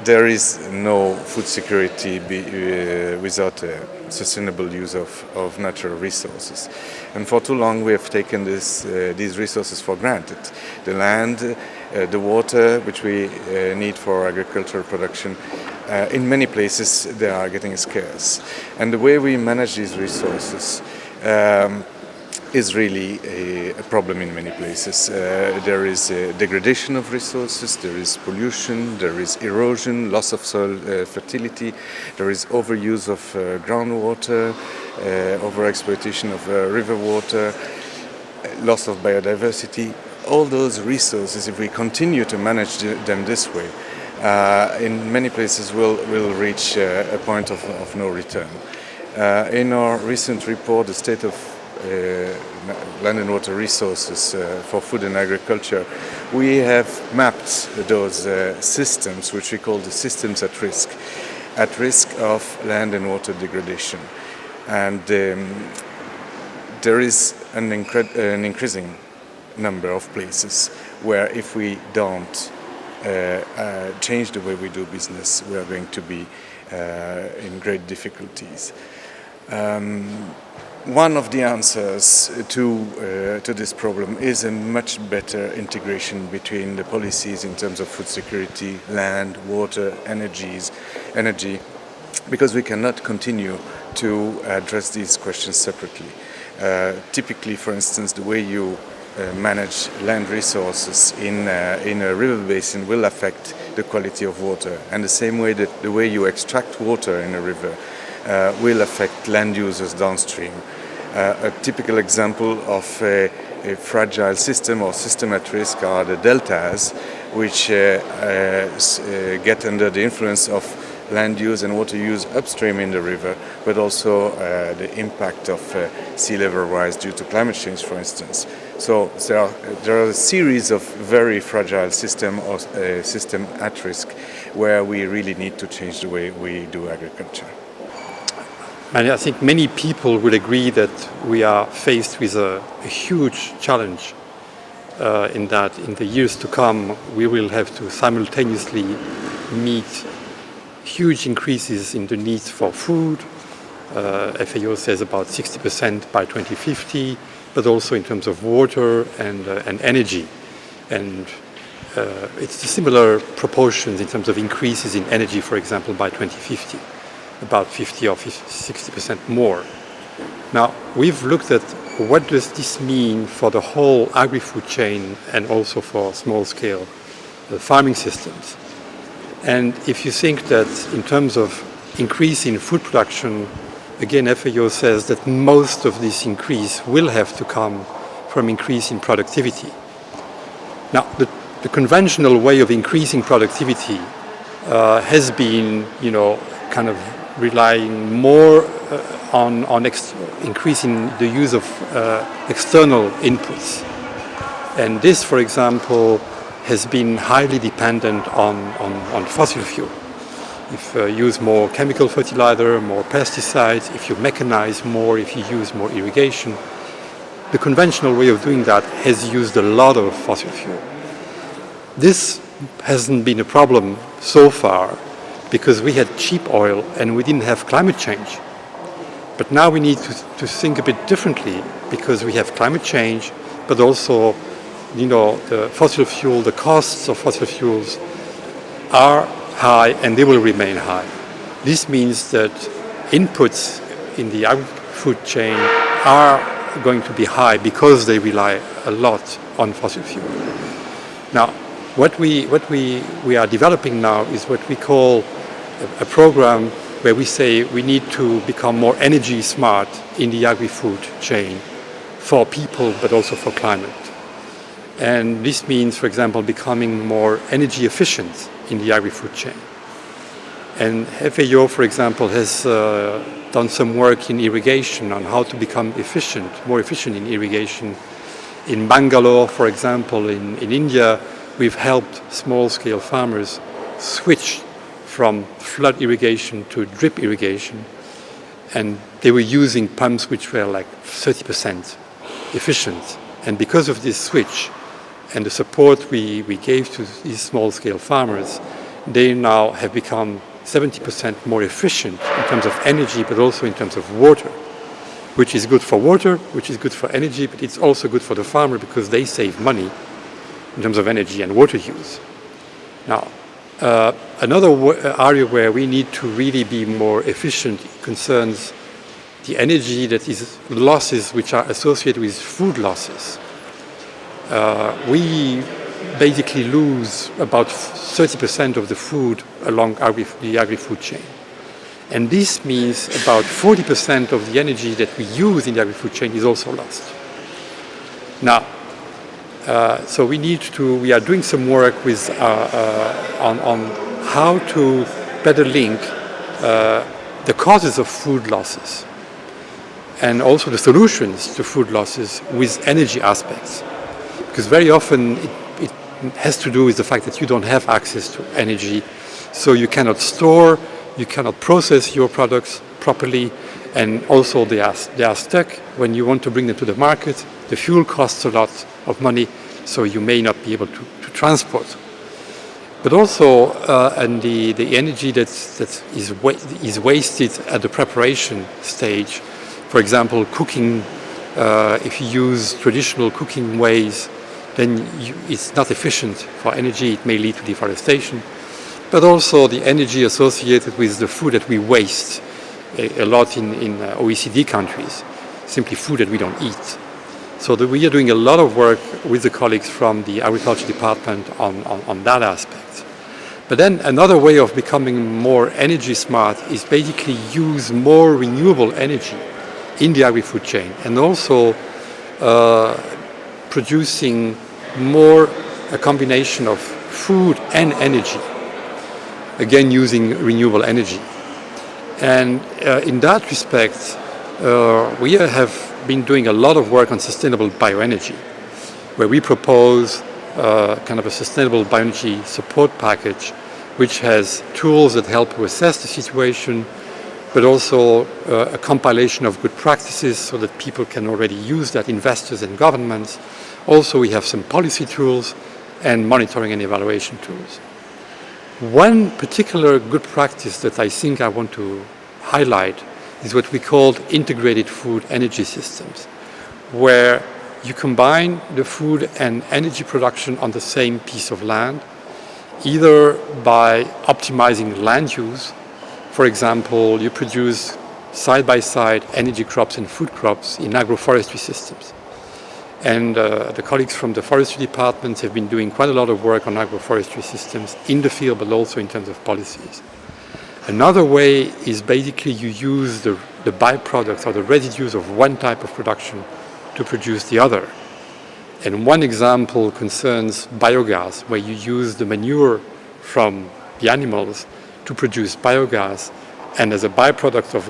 there is no food security without a sustainable use of natural resources. And for too long we have taken these resources for granted. The land, the water, which we need for agricultural production, in many places they are getting scarce. And the way we manage these resources is really a problem in many places. There is a degradation of resources, there is pollution, there is erosion, loss of soil fertility, there is overuse of groundwater, overexploitation of river water, loss of biodiversity. All those resources, if we continue to manage them this way, in many places will reach a point of no return. In our recent report, the state of land and water resources for food and agriculture, we have mapped those systems, which we call the systems at risk of land and water degradation. And there is an increasing number of places where if we don't change the way we do business, we are going to be in great difficulties. One of the answers to this problem is a much better integration between the policies in terms of food security, land, water, energy, because we cannot continue to address these questions separately. Typically, for instance, the way you manage land resources in a river basin will affect the quality of water, and the same way that the way you extract water in a river will affect land users downstream. A typical example of a fragile system or system at risk are the deltas, which get under the influence of land use and water use upstream in the river, but also the impact of sea level rise due to climate change, for instance. So there are a series of very fragile system or system at risk where we really need to change the way we do agriculture. And I think many people will agree that we are faced with a huge challenge in that in the years to come we will have to simultaneously meet huge increases in the needs for food. FAO says about 60% by 2050, but also in terms of water and energy. And it's similar proportions in terms of increases in energy, for example, by 2050. About 50 or 60% more. Now, we've looked at what does this mean for the whole agri-food chain and also for small-scale farming systems. And if you think that in terms of increase in food production, again, FAO says that most of this increase will have to come from increase in productivity. Now, the conventional way of increasing productivity has been, kind of relying more on increasing the use of external inputs. And this, for example, has been highly dependent on fossil fuel. If you use more chemical fertilizer, more pesticides, if you mechanize more, if you use more irrigation, the conventional way of doing that has used a lot of fossil fuel. This hasn't been a problem so far, because we had cheap oil and we didn't have climate change. But now we need to think a bit differently, because we have climate change, but also, the fossil fuel, the costs of fossil fuels are high and they will remain high. This means that inputs in the agri-food chain are going to be high because they rely a lot on fossil fuel. Now, what we are developing now is what we call a program where we say we need to become more energy smart in the agri-food chain for people, but also for climate. And this means, for example, becoming more energy efficient in the agri-food chain. And FAO, for example, has done some work in irrigation on how to become more efficient in irrigation. In Bangalore, for example, in India, we've helped small-scale farmers switch from flood irrigation to drip irrigation, and they were using pumps which were like 30% efficient. And because of this switch and the support we gave to these small-scale farmers, they now have become 70% more efficient in terms of energy, but also in terms of water, which is good for water, which is good for energy, but it's also good for the farmer because they save money in terms of energy and water use. Now, another area where we need to really be more efficient concerns the energy that is losses which are associated with food losses. We basically lose about 30% of the food along the agri-food chain. And this means about 40% of the energy that we use in the agri-food chain is also lost. Now, so we are doing some work with, on how to better link the causes of food losses and also the solutions to food losses with energy aspects. Because very often it has to do with the fact that you don't have access to energy, so you cannot store, you cannot process your products properly, and also they are stuck when you want to bring them to the market. The fuel costs a lot of money, so you may not be able to transport. But also, and the energy that is wasted at the preparation stage. For example, cooking, if you use traditional cooking ways, then it's not efficient for energy. It may lead to deforestation. But also the energy associated with the food that we waste a lot in OECD countries, simply food that we don't eat. So we are doing a lot of work with the colleagues from the Agriculture Department on that aspect. But then another way of becoming more energy smart is basically use more renewable energy in the agri-food chain, and also producing more a combination of food and energy, again using renewable energy. And in that respect, we have been doing a lot of work on sustainable bioenergy, where we propose kind of a sustainable bioenergy support package, which has tools that help to assess the situation, but also a compilation of good practices so that people can already use that, investors and governments. Also, we have some policy tools and monitoring and evaluation tools. One particular good practice that I think I want to highlight is what we call integrated food energy systems, where you combine the food and energy production on the same piece of land, either by optimizing land use. For example, you produce side-by-side energy crops and food crops in agroforestry systems. And the colleagues from the forestry departments have been doing quite a lot of work on agroforestry systems in the field, but also in terms of policies. Another way is basically you use the byproducts or the residues of one type of production to produce the other. And one example concerns biogas, where you use the manure from the animals to produce biogas, and as a byproduct of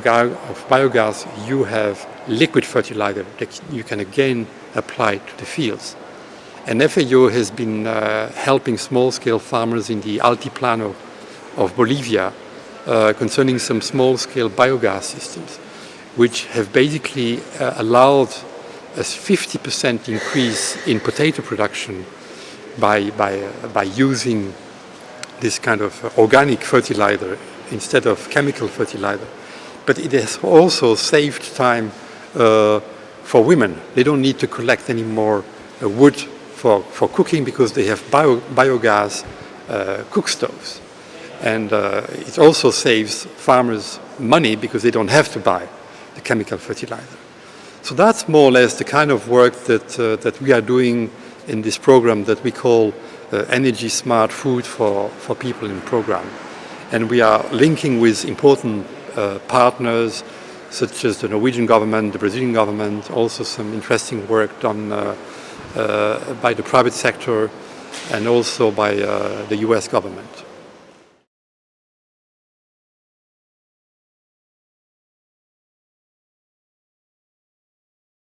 biogas, you have liquid fertilizer that you can again apply to the fields. And FAO has been helping small-scale farmers in the Altiplano of Bolivia concerning some small-scale biogas systems, which have basically allowed a 50% increase in potato production by using this kind of organic fertilizer instead of chemical fertilizer. But it has also saved time for women. They don't need to collect any more wood for cooking because they have biogas cook stoves. And it also saves farmers money because they don't have to buy the chemical fertilizer. So that's more or less the kind of work that we are doing in this program that we call Energy Smart Food for People in program. And we are linking with important partners such as the Norwegian government, the Brazilian government, also some interesting work done by the private sector and also by the US government.